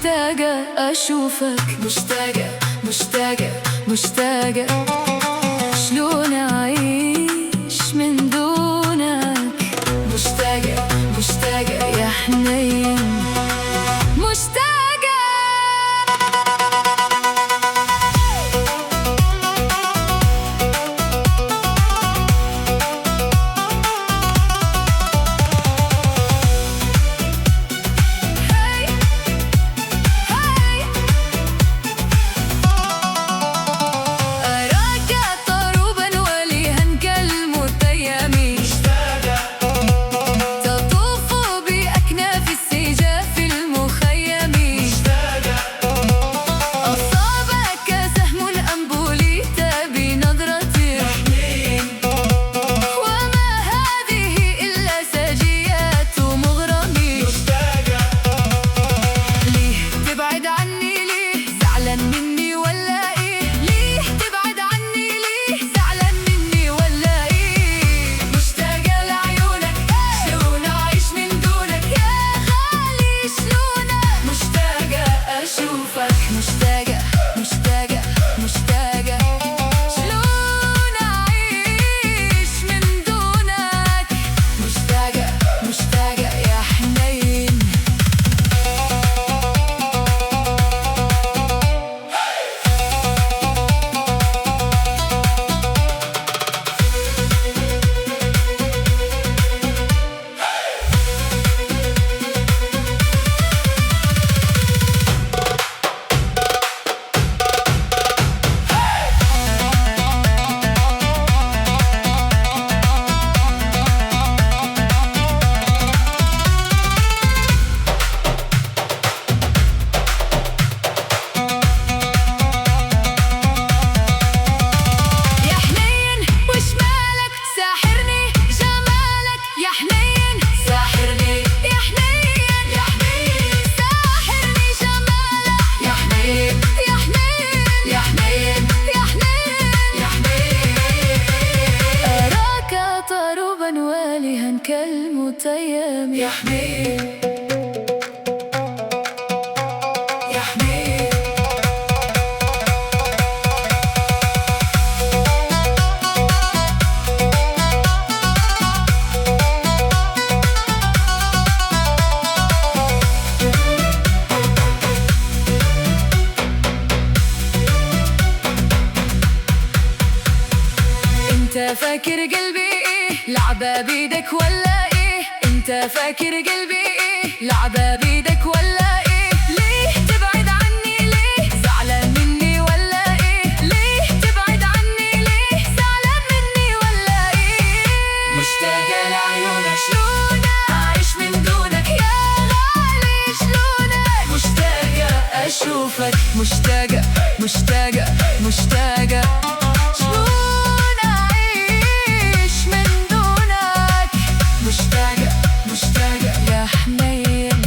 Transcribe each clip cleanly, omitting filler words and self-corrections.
مشتاقة أشوفك، مشتاقة مشتاقة مشتاقة، شلون أعيش من دونك؟ مشتاقة مشتاقة يا حنين، مشتاقة. والها كالمتيم يا حنين، يا حنين. انت فاكر قلبي لعبة بيدك ولا ايه؟ انت فاكر قلبي ايه؟ لعبة بيدك ولا ايه؟ ليه تبعد عني؟ ليه زعلان مني ولا ايه؟ ليه تبعد عني؟ ليه زعلان مني ولا ايه؟ مشتاقة لعيونك، شلون اعيش من دونك يا غالي؟ شلونك؟ مشتاقة اشوفك، مشتاقة مشتاقة مشتاقة، يا حنين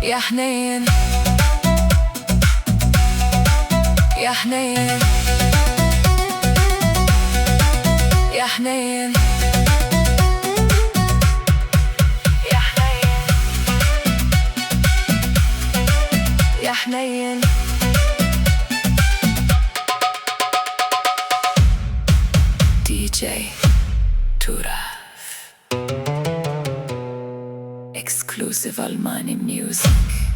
يا حنين يا حنين يا حنين يا حنين. DJ Turaf Exclusive Almani Music.